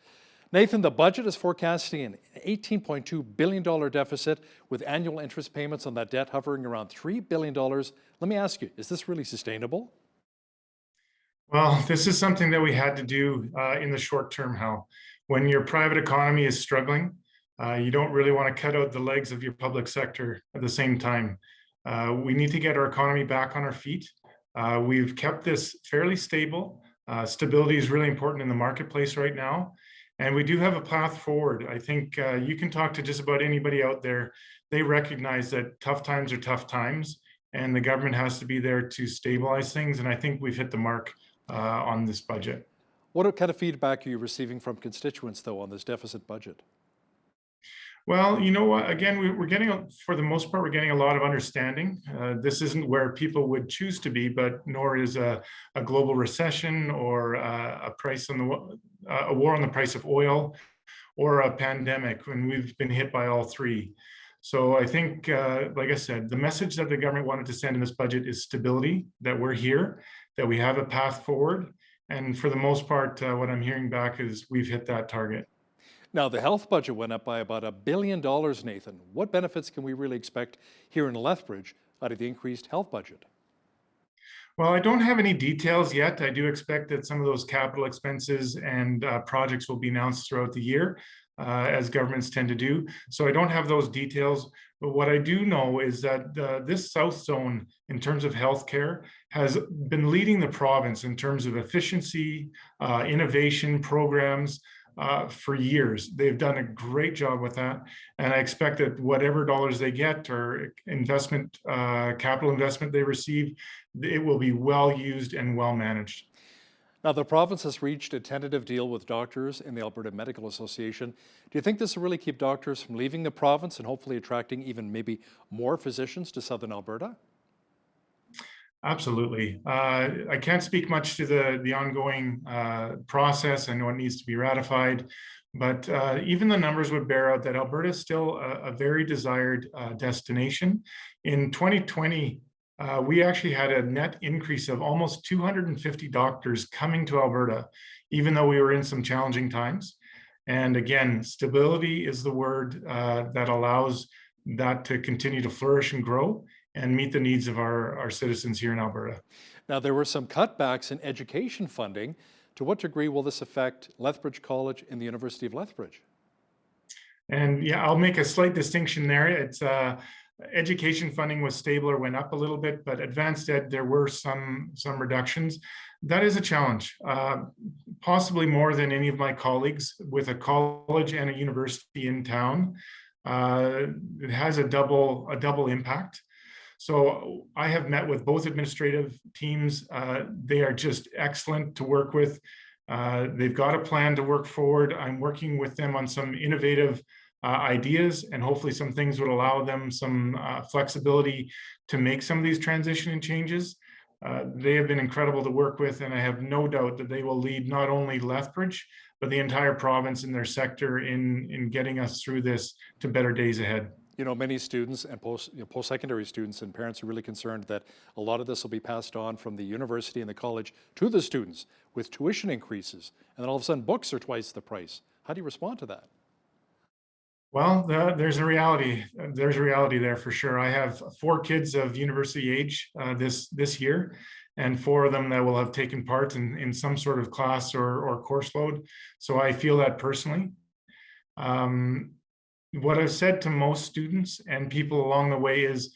Nathan, the budget is forecasting an $18.2 billion deficit with annual interest payments on that debt hovering around $3 billion. Let me ask you, is this really sustainable? Well, this is something that we had to do in the short term, Hal. When your private economy is struggling, You don't really want to cut out the legs of your public sector at the same time. We need to get our economy back on our feet. We've kept this fairly stable. Stability is really important in the marketplace right now. And we do have a path forward. I think you can talk to just about anybody out there. They recognize that tough times are tough times, and the government has to be there to stabilize things. And I think we've hit the mark on this budget. What kind of feedback are you receiving from constituents, though, on this deficit budget? Well, you know what? Again, we're getting, for the most part, we're getting a lot of understanding. This isn't where people would choose to be, but nor is a global recession or a war on the price of oil or a pandemic when we've been hit by all three. So I think, like I said, the message that the government wanted to send in this budget is stability, that we're here, that we have a path forward. And for the most part, what I'm hearing back is we've hit that target. Now, the health budget went up by about $1 billion, Nathan. What benefits can we really expect here in Lethbridge out of the increased health budget? Well, I don't have any details yet. I do expect that some of those capital expenses and projects will be announced throughout the year, as governments tend to do. So I don't have those details. But what I do know is that this South Zone, in terms of healthcare, has been leading the province in terms of efficiency, innovation programs, for years. They've done a great job with that. And I expect that whatever dollars they get or investment, capital investment they receive, it will be well used and well managed. Now, the province has reached a tentative deal with doctors in the Alberta Medical Association. Do you think this will really keep doctors from leaving the province and hopefully attracting even maybe more physicians to Southern Alberta? Absolutely. I can't speak much to the ongoing process. I know it needs to be ratified, but even the numbers would bear out that Alberta is still a very desired destination. In 2020, we actually had a net increase of almost 250 doctors coming to Alberta, even though we were in some challenging times. And again, stability is the word that allows that to continue to flourish and grow and meet the needs of our citizens here in Alberta. Now, there were some cutbacks in education funding. To what degree will this affect Lethbridge College and the University of Lethbridge? And yeah, I'll make a slight distinction there. It's education funding was stable or went up a little bit, but advanced ed, there were some reductions. That is a challenge, possibly more than any of my colleagues with a college and a university in town. It has a double impact. So I have met with both administrative teams. They are just excellent to work with. They've got a plan to work forward. I'm working with them on some innovative ideas, and hopefully some things would allow them some flexibility to make some of these transition and changes. They have been incredible to work with, and I have no doubt that they will lead not only Lethbridge, but the entire province in their sector in getting us through this to better days ahead. You know, many students and post-secondary students and parents are really concerned that a lot of this will be passed on from the university and the college to the students with tuition increases, and then all of a sudden books are twice the price. How do you respond to that? Well, there's a reality. There's a reality there for sure. I have 4 kids of university age this year, and 4 of them that will have taken part in some sort of class or course load. So I feel that personally. What I've said to most students and people along the way is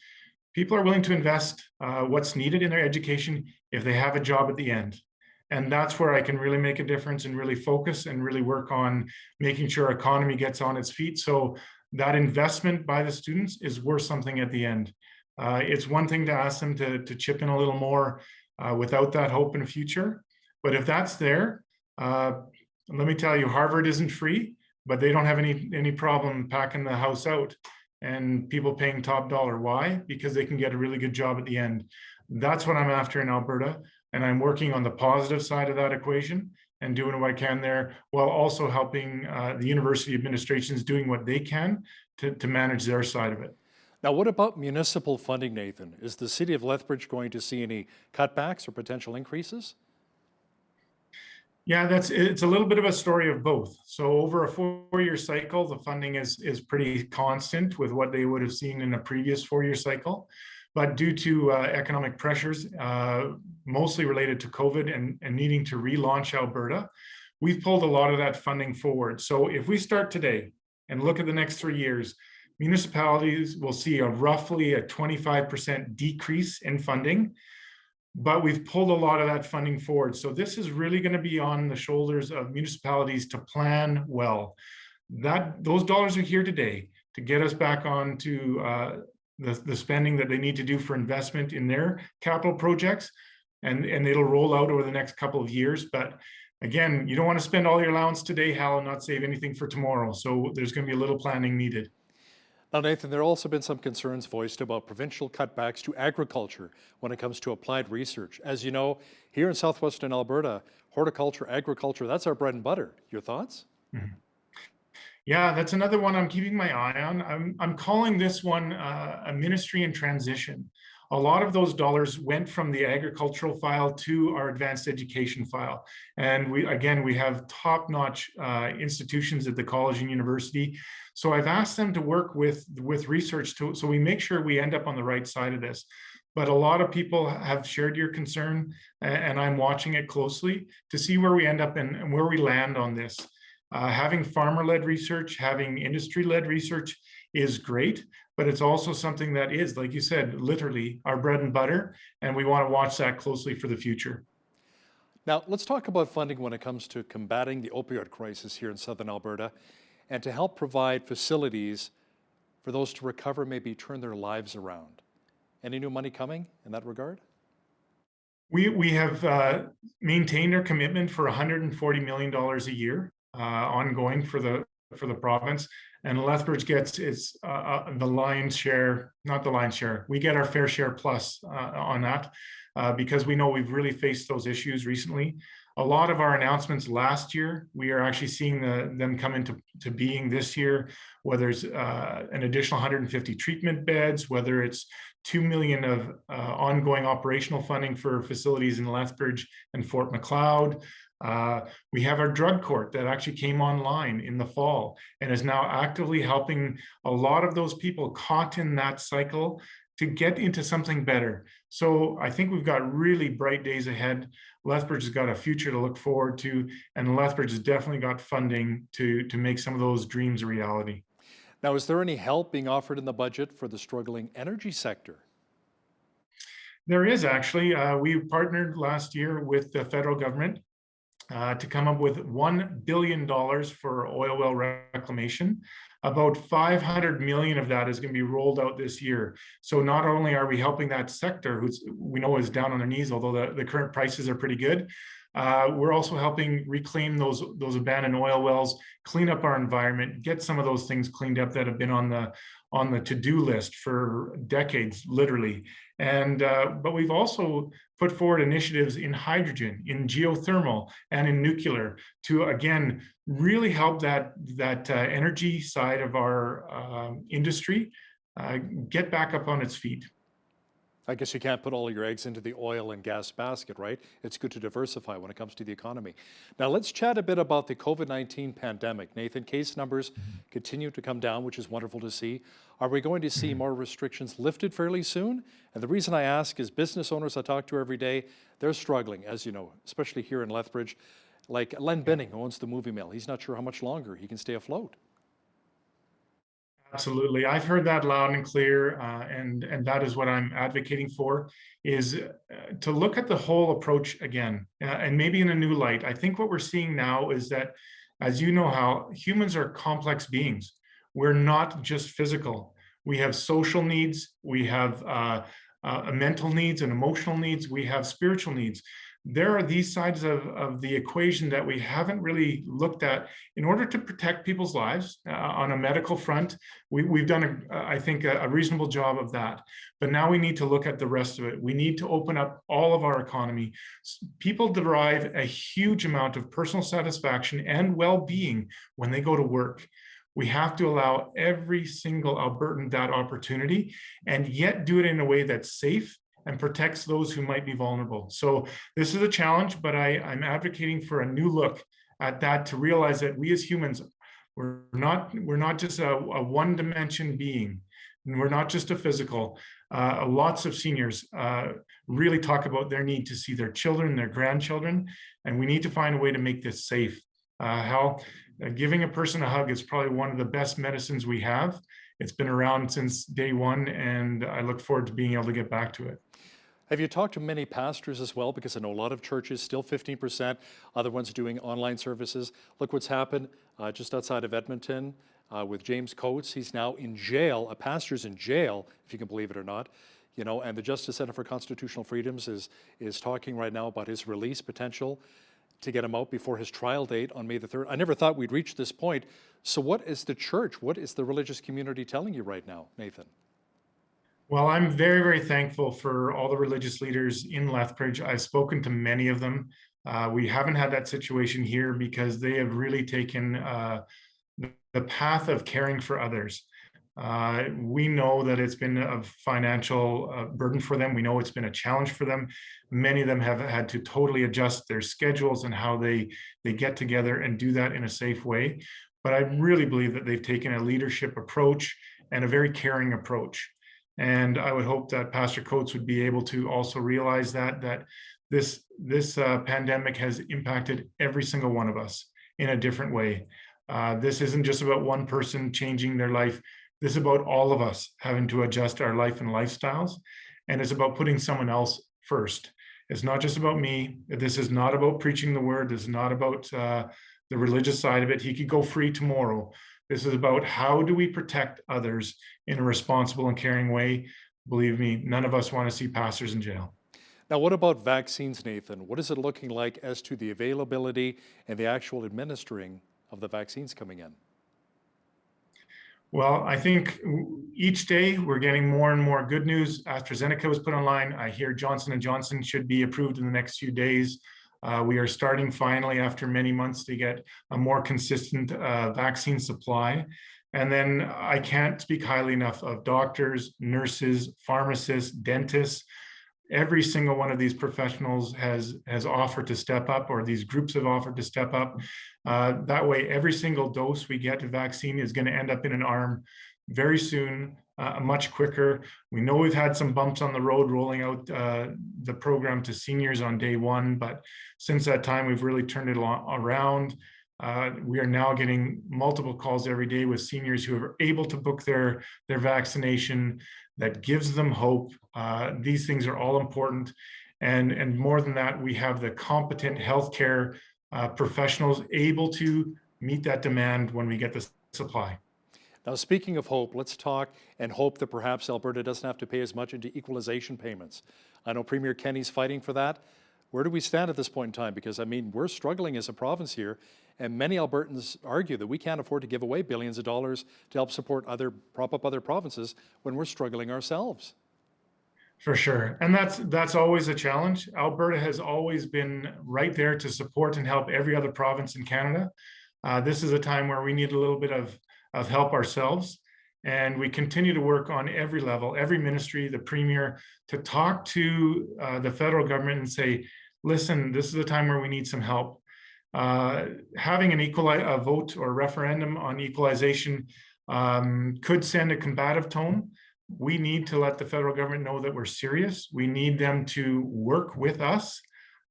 people are willing to invest what's needed in their education if they have a job at the end. And that's where I can really make a difference and really focus and really work on making sure our economy gets on its feet. So that investment by the students is worth something at the end. It's one thing to ask them to chip in a little more without that hope in the future. But if that's there, let me tell you, Harvard isn't free, but they don't have any problem packing the house out and people paying top dollar. Why? Because they can get a really good job at the end. That's what I'm after in Alberta. And I'm working on the positive side of that equation and doing what I can there, while also helping the university administrations doing what they can to manage their side of it. Now, what about municipal funding, Nathan? Is the city of Lethbridge going to see any cutbacks or potential increases? Yeah, it's a little bit of a story of both. So over a 4-year cycle, the funding is pretty constant with what they would have seen in a previous 4-year cycle. But due to economic pressures, mostly related to COVID and needing to relaunch Alberta, we've pulled a lot of that funding forward. So if we start today and look at the next 3 years, municipalities will see roughly a 25% decrease in funding, but we've pulled a lot of that funding forward. So this is really going to be on the shoulders of municipalities to plan well. Those dollars are here today to get us back on to the spending that they need to do for investment in their capital projects, and it'll roll out over the next couple of years. But again, you don't want to spend all your allowance today, Hal, and not save anything for tomorrow. So there's going to be a little planning needed. Now, Nathan, there have also been some concerns voiced about provincial cutbacks to agriculture when it comes to applied research. As you know, here in southwestern Alberta, horticulture, agriculture, that's our bread and butter. Your thoughts? Mm-hmm. Yeah, that's another one I'm keeping my eye on. I'm calling this one a ministry in transition. A lot of those dollars went from the agricultural file to our advanced education file. And we have top-notch institutions at the college and university. So I've asked them to work with research so we make sure we end up on the right side of this. But a lot of people have shared your concern, and I'm watching it closely to see where we end up and where we land on this. Having farmer-led research, having industry-led research is great, but it's also something that is, like you said, literally our bread and butter, and we want to watch that closely for the future. Now, let's talk about funding when it comes to combating the opioid crisis here in southern Alberta and to help provide facilities for those to recover, maybe turn their lives around. Any new money coming in that regard? We have maintained our commitment for $140 million a year ongoing for the province, and Lethbridge gets its the lion's share, not the lion's share. We get our fair share plus on that because we know we've really faced those issues recently. A lot of our announcements last year, we are actually seeing them come into being this year, whether it's an additional 150 treatment beds, whether it's $2 million of ongoing operational funding for facilities in Lethbridge and Fort Macleod. We have our drug court that actually came online in the fall and is now actively helping a lot of those people caught in that cycle to get into something better. So I think we've got really bright days ahead. Lethbridge has got a future to look forward to, and Lethbridge has definitely got funding to make some of those dreams a reality. Now, is there any help being offered in the budget for the struggling energy sector? There is actually. We partnered last year with the federal government to come up with $1 billion for oil well reclamation. About 500 million of that is going to be rolled out this year. So not only are we helping that sector, who we know is down on their knees, although the current prices are pretty good, we're also helping reclaim those abandoned oil wells, clean up our environment, get some of those things cleaned up that have been on the to-do list for decades, literally. And but we've also put forward initiatives in hydrogen, in geothermal, and in nuclear to again really help that energy side of our industry get back up on its feet. I guess you can't put all your eggs into the oil and gas basket, right? It's good to diversify when it comes to the economy. Now let's chat a bit about the COVID-19 pandemic. Nathan, case numbers continue to come down, which is wonderful to see. Are we going to see more restrictions lifted fairly soon? And the reason I ask is business owners I talk to every day, they're struggling, as you know, especially here in Lethbridge. Like Len Benning, who owns the movie mill, he's not sure how much longer he can stay afloat. Absolutely. I've heard that loud and clear, and that is what I'm advocating for, is to look at the whole approach again, and maybe in a new light. I think what we're seeing now is that, as you know, how humans are complex beings. We're not just physical. We have social needs, we have mental needs and emotional needs, we have spiritual needs. There are these sides of the equation that we haven't really looked at in order to protect people's lives on a medical front. We've done, I think, a reasonable job of that. But now we need to look at the rest of it. We need to open up all of our economy. People derive a huge amount of personal satisfaction and well-being when they go to work. We have to allow every single Albertan that opportunity, and yet do it in a way that's safe and protects those who might be vulnerable. So this is a challenge, but I'm advocating for a new look at that, to realize that we as humans, we're not just a one-dimension being, and we're not just a physical. Lots of seniors really talk about their need to see their children, their grandchildren, and we need to find a way to make this safe. Hal, giving a person a hug is probably one of the best medicines we have. It's been around since day one, and I look forward to being able to get back to it. Have you talked to many pastors as well? Because I know a lot of churches, still 15%, other ones doing online services. Look what's happened just outside of Edmonton with James Coates. He's now in jail. A pastor's in jail, if you can believe it or not. You know, and the Justice Center for Constitutional Freedoms is talking right now about his release potential to get him out before his trial date on May the 3rd. I never thought we'd reach this point. So what is the church, what is the religious community telling you right now, Nathan? Well, I'm very, very thankful for all the religious leaders in Lethbridge. I've spoken to many of them. We haven't had that situation here because they have really taken the path of caring for others. We know that it's been a financial burden for them. We know it's been a challenge for them. Many of them have had to totally adjust their schedules and how they get together and do that in a safe way. But I really believe that they've taken a leadership approach and a very caring approach. And I would hope that Pastor Coates would be able to also realize that this pandemic has impacted every single one of us in a different way. This isn't just about one person changing their life. This is about all of us having to adjust our life and lifestyles. And it's about putting someone else first. It's not just about me. This is not about preaching the word. This is not about the religious side of it. He could go free tomorrow. This is about how do we protect others in a responsible and caring way. Believe me, none of us want to see pastors in jail. Now, what about vaccines, Nathan? What is it looking like as to the availability and the actual administering of the vaccines coming in? Well, I think each day we're getting more and more good news. AstraZeneca was put online. I hear Johnson & Johnson should be approved in the next few days. We are starting finally after many months to get a more consistent vaccine supply. And then I can't speak highly enough of doctors, nurses, pharmacists, dentists. Every single one of these professionals has offered to step up, or these groups have offered to step up. That way, every single dose we get of vaccine is going to end up in an arm very soon, much quicker. We know we've had some bumps on the road rolling out the program to seniors on day one, but since that time, we've really turned it around. We are now getting multiple calls every day with seniors who are able to book their vaccination. That gives them hope. These things are all important. And more than that, we have the competent healthcare professionals able to meet that demand when we get the supply. Now, speaking of hope, let's talk and hope that perhaps Alberta doesn't have to pay as much into equalization payments. I know Premier Kenney's fighting for that. Where do we stand at this point in time? Because, I mean, we're struggling as a province here, and many Albertans argue that we can't afford to give away billions of dollars to help prop up other provinces when we're struggling ourselves. For sure. And that's always a challenge. Alberta has always been right there to support and help every other province in Canada. This is a time where we need a little bit of help ourselves. And we continue to work on every level, every ministry, the Premier, to talk to the federal government and say, listen, this is a time where we need some help. Having a vote or referendum on equalization could send a combative tone. We need to let the federal government know that we're serious. We need them to work with us.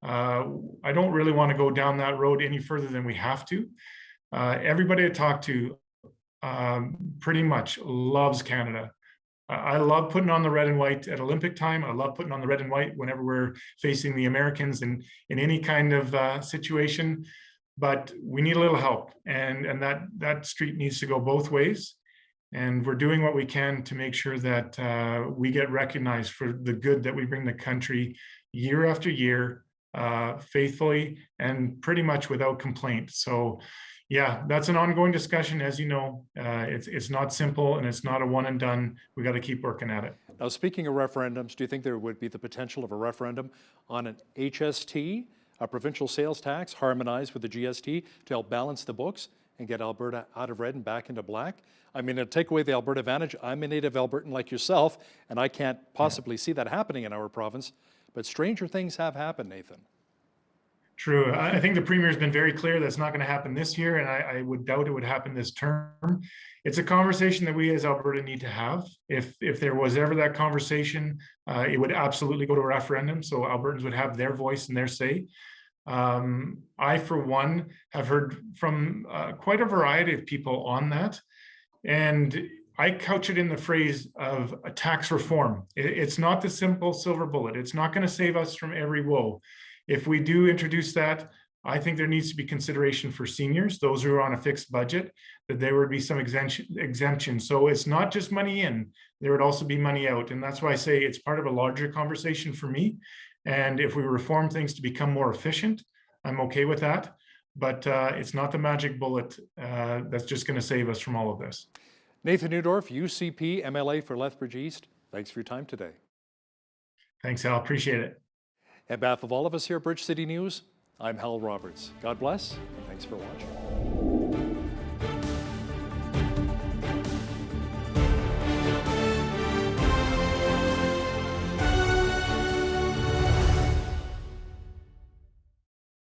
I don't really want to go down that road any further than we have to. Everybody I talk to pretty much loves Canada. I love putting on the red and white at Olympic time. I love putting on the red and white whenever we're facing the Americans in any kind of situation. But we need a little help, and that street needs to go both ways. And we're doing what we can to make sure that we get recognized for the good that we bring the country year after year, faithfully and pretty much without complaint. So yeah, that's an ongoing discussion. As you know, it's not simple and it's not a one and done. We got to keep working at it. Now, speaking of referendums, do you think there would be the potential of a referendum on an HST, a provincial sales tax, harmonized with the GST to help balance the books and get Alberta out of red and back into black? I mean, to take away the Alberta advantage, I'm a native Albertan like yourself, and I can't possibly see that happening in our province, but stranger things have happened, Nathan. True. I think the Premier has been very clear that's not going to happen this year, and I would doubt it would happen this term. It's a conversation that we as Alberta need to have. If there was ever that conversation, it would absolutely go to a referendum, so Albertans would have their voice and their say. I, for one, have heard from quite a variety of people on that. And I couch it in the phrase of a tax reform. It's not the simple silver bullet. It's not going to save us from every woe. If we do introduce that, I think there needs to be consideration for seniors, those who are on a fixed budget, that there would be some exemption. So it's not just money in, there would also be money out. And that's why I say it's part of a larger conversation for me. And if we reform things to become more efficient, I'm okay with that. But it's not the magic bullet that's just going to save us from all of this. Nathan Newdorf, UCP, MLA for Lethbridge East. Thanks for your time today. Thanks, Hal. Appreciate it. On behalf of all of us here at Bridge City News, I'm Hal Roberts. God bless, and thanks for watching.